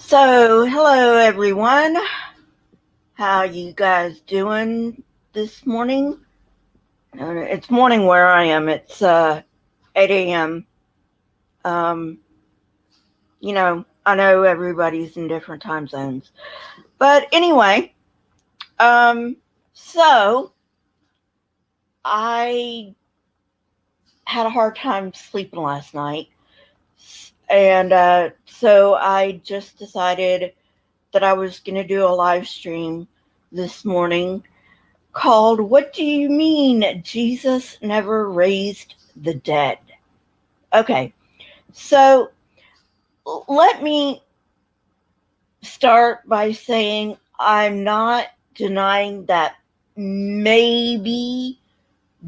So, hello everyone. How you guys doing this morning? It's morning where I am. It's 8 a.m. Um, I know everybody's in different time zones. But anyway, um, so I had a hard time sleeping last night. And so I just decided that I was going to do a live stream this morning called What Do You Mean Jesus Never Raised the Dead? Okay, so let me start by saying I'm not denying that maybe,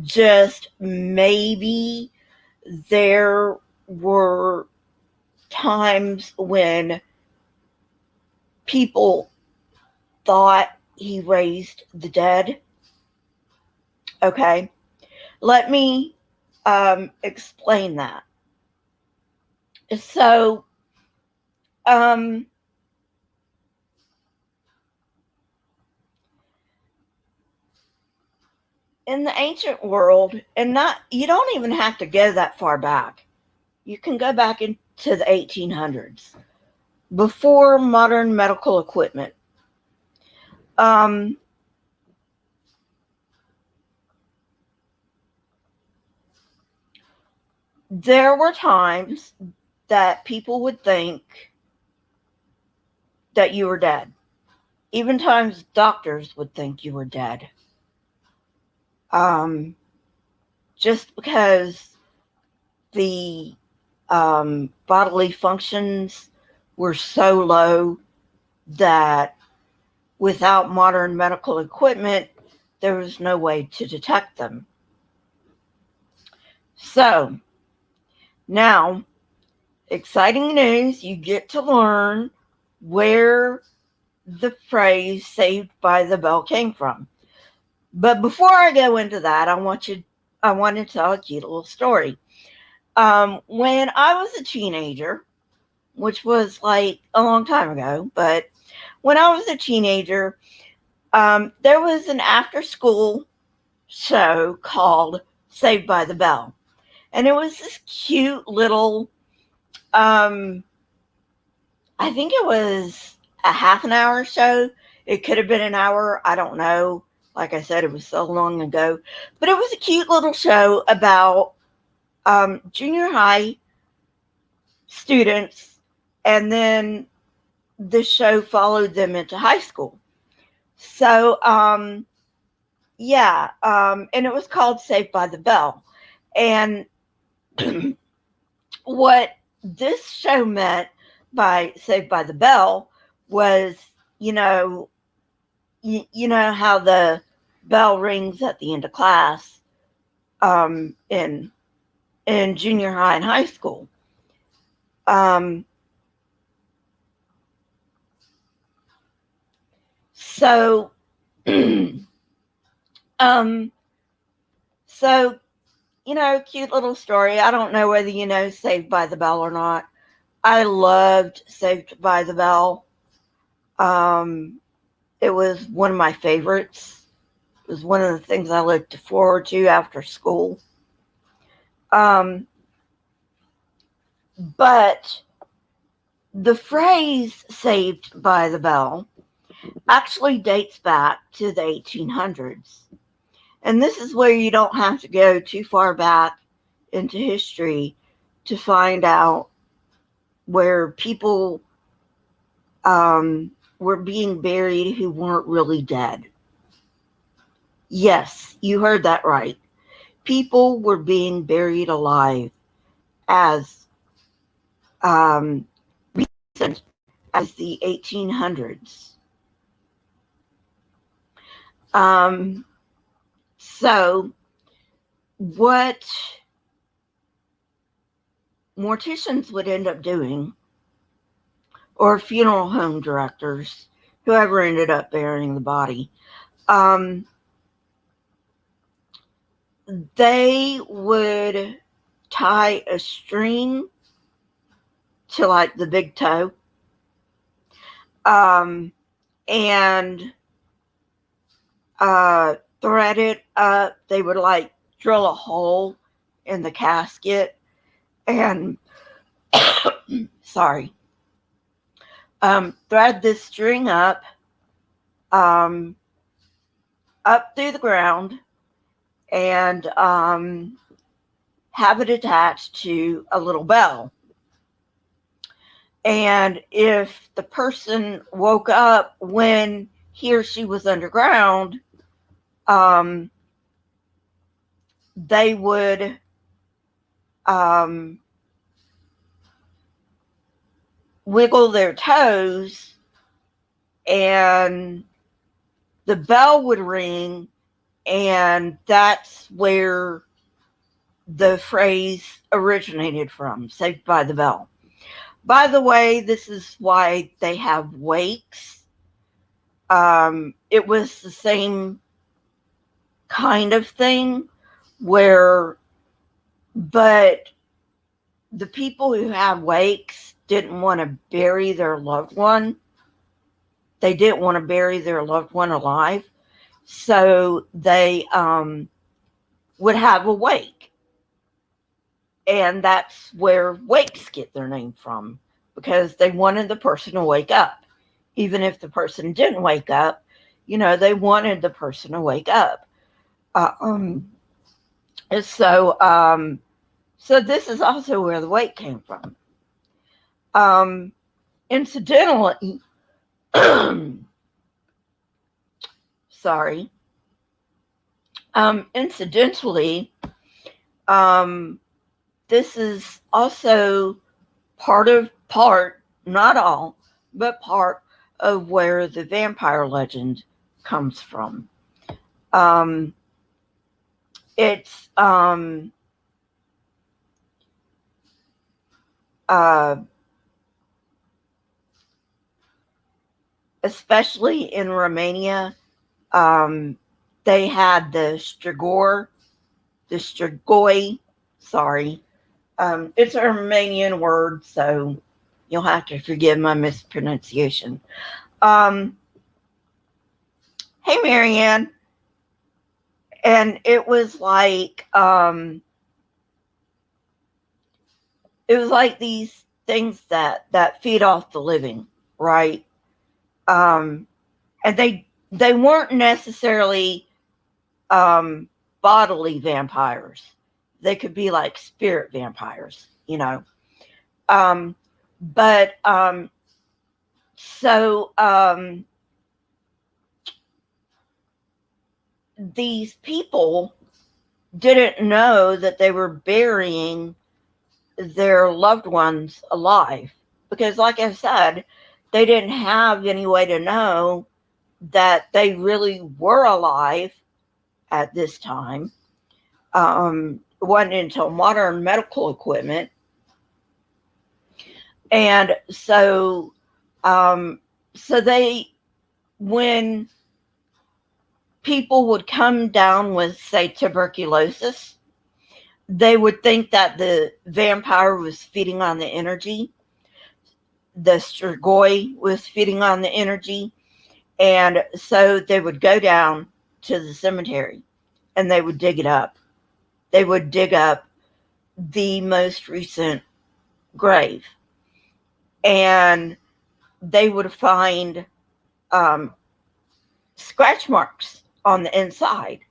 just maybe, there were times when people thought he raised the dead. Okay, let me explain that. So, um, in the ancient world, and not you don't even have to go that far back. You can go back into the 1800s, before modern medical equipment. Um, there were times that people would think that you were dead. Even times doctors would think you were dead. Um, just because the bodily functions were so low that without modern medical equipment, there was no way to detect them. So, now, exciting news, you get to learn where the phrase saved by the bell came from. But before I go into that, I want to tell a cute little story. When I was a teenager, which was like a long time ago, but when I was a teenager, there was an after school show called Saved by the Bell. And it was this cute little, I think it was a half an hour show. It could have been an hour. I don't know. Like I said, it was so long ago. But it was a cute little show about junior high students. And then the show followed them into high school. So, yeah. And it was called Saved by the Bell. And what this show meant by Saved by the Bell was, you know, you know how the bell rings at the end of class in junior high and high school. Um, so, um, so cute little story. I don't know whether you know Saved by the Bell or not. I loved Saved by the Bell. It was one of my favorites. It was one of the things I looked forward to after school. But the phrase saved by the bell actually dates back to the 1800s. And this is where you don't have to go too far back into history to find out where people were being buried who weren't really dead. Yes, you heard that right. People were being buried alive as recent as the 1800s. So, what morticians would end up doing, or funeral home directors, whoever ended up burying the body, they would tie a string to like the big toe, And thread it up. They would like drill a hole in the casket and sorry, thread this string um, up through the ground and have it attached to a little bell. And if the person woke up when he or she was underground, they would wiggle their toes and the bell would ring, and that's where the phrase originated from, Saved by the Bell. By the way, this is why they have wakes. It was the same kind of thing but the people who had wakes didn't want to bury their loved one. They didn't want to bury their loved one alive. So they would have a wake. And that's where wakes get their name from, because they wanted the person to wake up. Even if the person didn't wake up, they wanted the person to wake up. So this is also where the wake came from. Incidentally, sorry. Incidentally, this is also part, not all, but part of where the vampire legend comes from. It's especially in Romania, they had the Strigoi, sorry. It's a Romanian word, so you'll have to forgive my mispronunciation. Hey, Marianne. And it was like these things that feed off the living, right? And they weren't necessarily bodily vampires. They could be like spirit vampires, but these people didn't know that they were burying their loved ones alive, because like I said, they didn't have any way to know that they really were alive at this time. It wasn't until modern medical equipment. And so when people would come down with, say, tuberculosis, they would think that the vampire was feeding on the energy. The Strigoi was feeding on the energy. And so they would go down to the cemetery and they would dig it up. They would dig up the most recent grave. And they would find scratch marks on the inside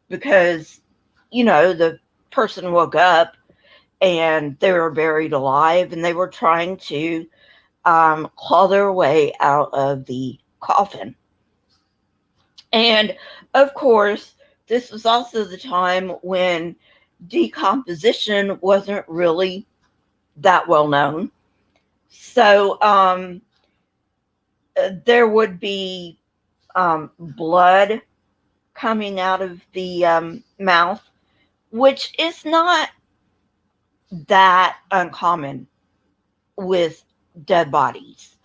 because, the person woke up and they were buried alive and they were trying to claw their way out of the coffin. And of course, this was also the time when decomposition wasn't really that well known. So there would be blood coming out of the mouth, which is not that uncommon with dead bodies,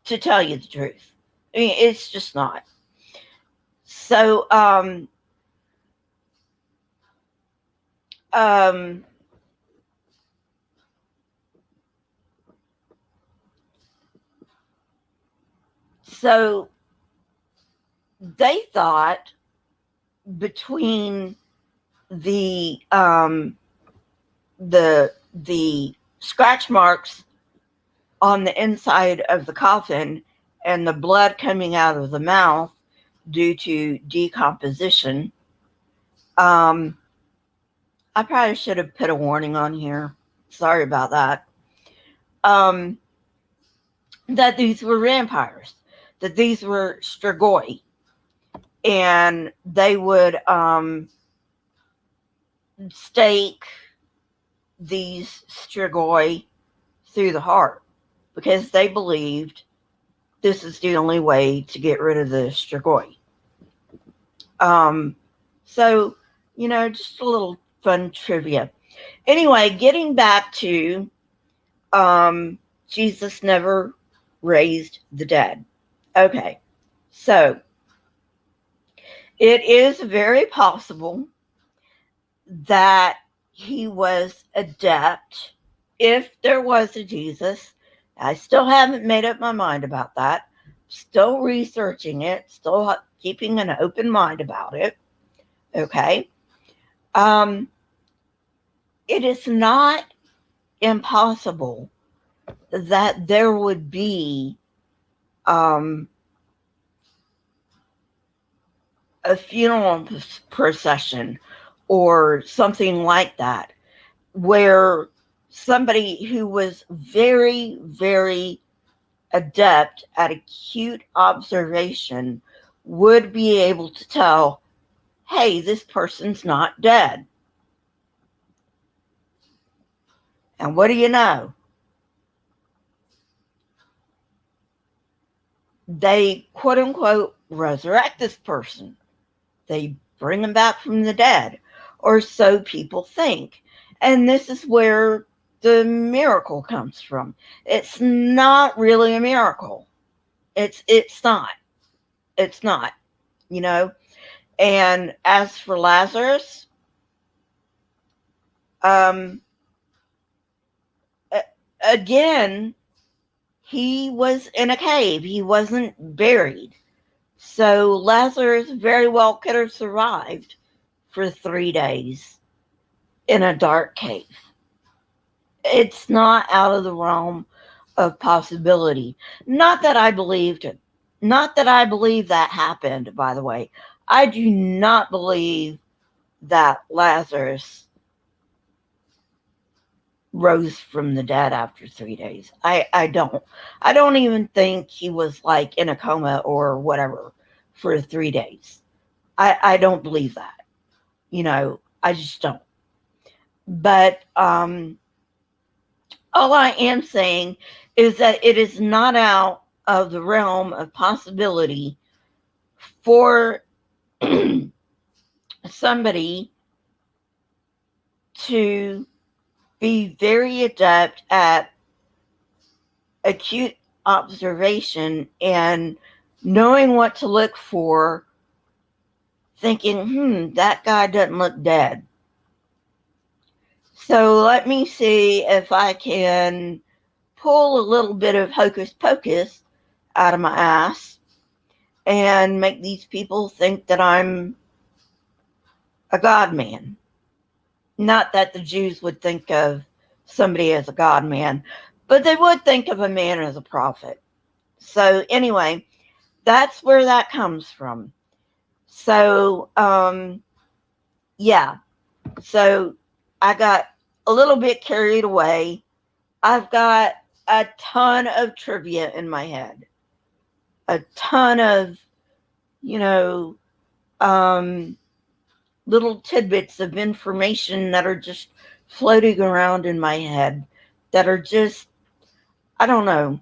to tell you the truth. I mean, it's just not. So, So they thought between the scratch marks on the inside of the coffin and the blood coming out of the mouth due to decomposition. I probably should have put a warning on here. Sorry about that. That these were vampires, that these were strigoi, and they would stake these strigoi through the heart because they believed this is the only way to get rid of the strigoi. So, just a little fun trivia. Anyway, getting back to Jesus never raised the dead. Okay, so it is very possible that he was adept. If there was a Jesus, I still haven't made up my mind about that. Still researching it, still keeping an open mind about it. Okay. It is not impossible that there would be a funeral procession or something like that, where somebody who was very, very adept at acute observation would be able to tell, hey, this person's not dead. And what do you know? They, quote unquote, resurrect this person. They bring them back from the dead, or so people think. And this is where the miracle comes from. It's not really a miracle. It's not. It's not, And as for Lazarus, again, he was in a cave. He wasn't buried. So Lazarus very well could have survived for 3 days in a dark cave. It's not out of the realm of possibility. Not that I believed it. Not that I believe that happened, by the way. I do not believe that Lazarus rose from the dead after 3 days. I don't. I don't even think he was like in a coma or whatever for 3 days. I don't believe that. I just don't. But all I am saying is that it is not out of the realm of possibility for somebody to be very adept at acute observation and knowing what to look for, thinking, that guy doesn't look dead. So let me see if I can pull a little bit of hocus pocus out of my ass and make these people think that I'm a God man. Not that the Jews would think of somebody as a God man, but they would think of a man as a prophet. So anyway, that's where that comes from. So, yeah. So I got a little bit carried away. I've got a ton of trivia in my head. A ton of, little tidbits of information that are just floating around in my head that are just, I don't know.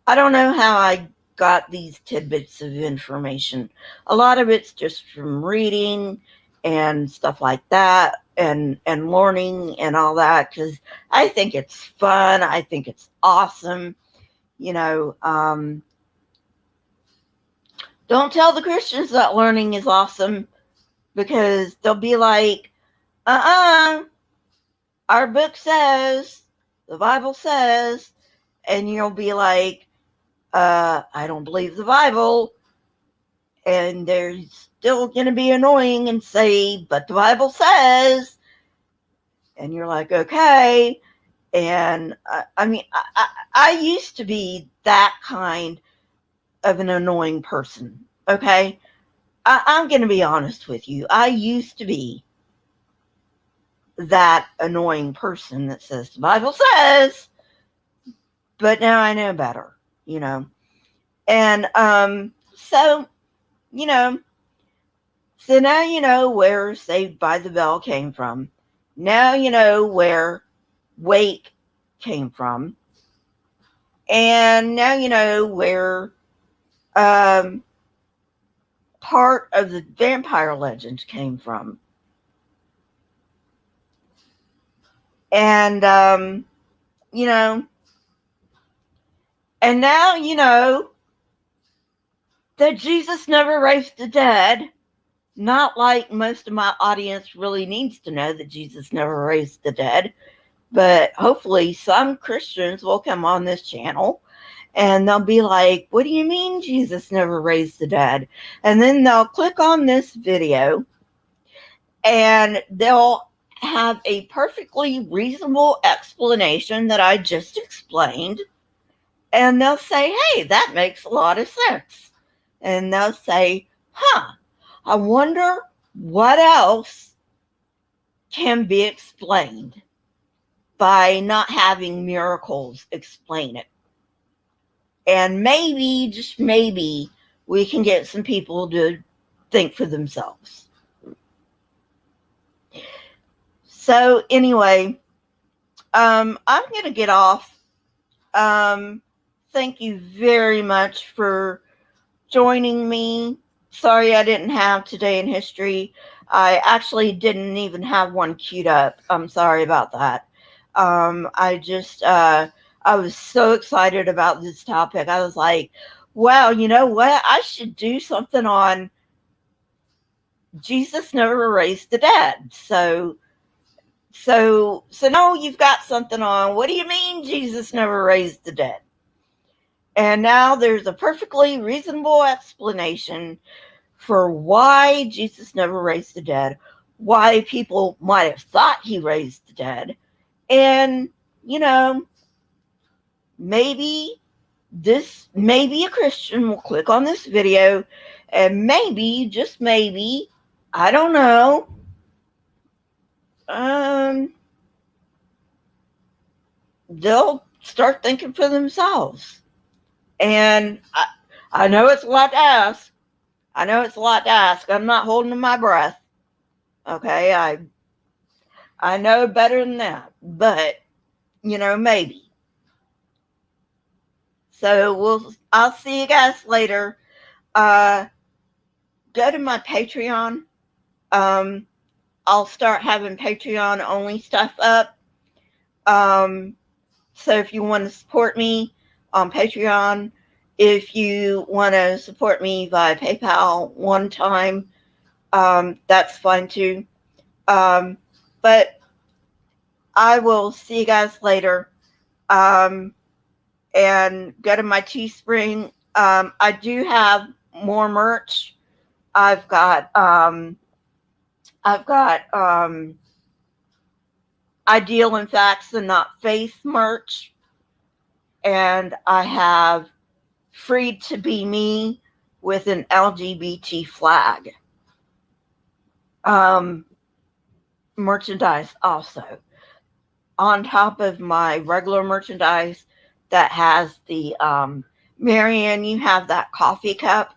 I don't know how I got these tidbits of information. A lot of it's just from reading and stuff like that and learning and all that, because I think it's fun. I think it's awesome. Don't tell the Christians that learning is awesome, because they'll be like, our book says, the Bible says, and you'll be like, I don't believe the Bible. And they're still going to be annoying and say, but the Bible says. And you're like, okay. And I used to be that kind of an annoying person. Okay. I'm going to be honest with you. I used to be that annoying person that says the Bible says, but now I know better, you know. And so, you know, so now you know where Saved by the Bell came from. Now you know where Wake came from. And now you know where part of the vampire legend came from. And, you know, and now you know that Jesus never raised the dead. Not like most of my audience really needs to know that Jesus never raised the dead. But hopefully some Christians will come on this channel and they'll be like, what do you mean Jesus never raised the dead? And then they'll click on this video and they'll have a perfectly reasonable explanation that I just explained. And they'll say, hey, that makes a lot of sense. And they'll say, I wonder what else can be explained by not having miracles explain it. And maybe, just maybe, we can get some people to think for themselves. So anyway, I'm going to get off. Thank you very much for joining me. Sorry I didn't have Today in History. I actually didn't even have one queued up. I'm sorry about that. I was so excited about this topic. I was like, wow, you know what? I should do something on Jesus never raised the dead. So now you've got something on. What do you mean Jesus never raised the dead? And now there's a perfectly reasonable explanation for why Jesus never raised the dead, why people might have thought he raised the dead. And, you know, maybe a Christian will click on this video and maybe, just maybe, I don't know, they'll start thinking for themselves. And I know it's a lot to ask. I'm not holding my breath. Okay, I know better than that, but you know, maybe. So I'll see you guys later. Go to my Patreon. I'll start having Patreon only stuff up. So if you want to support me on Patreon, if you want to support me via PayPal one time, that's fine too. But I will see you guys later. And go to my Teespring. I do have more merch. I've got Ideal in Facts and Not Faith merch. And I have Free to Be Me with an LGBT flag. Merchandise also. On top of my regular merchandise that has the Marianne, you have that coffee cup.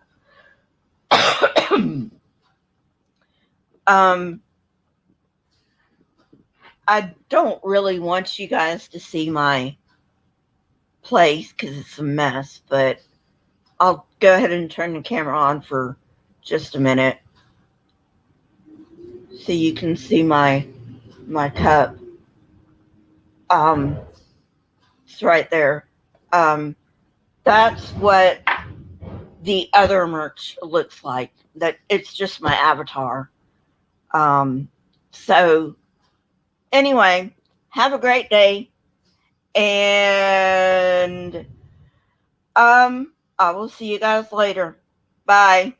I don't really want you guys to see my place because it's a mess, but I'll go ahead and turn the camera on for just a minute so you can see my cup. It's right there. That's what the other merch looks like. That it's just my avatar. So anyway, have a great day, and I will see you guys later. Bye.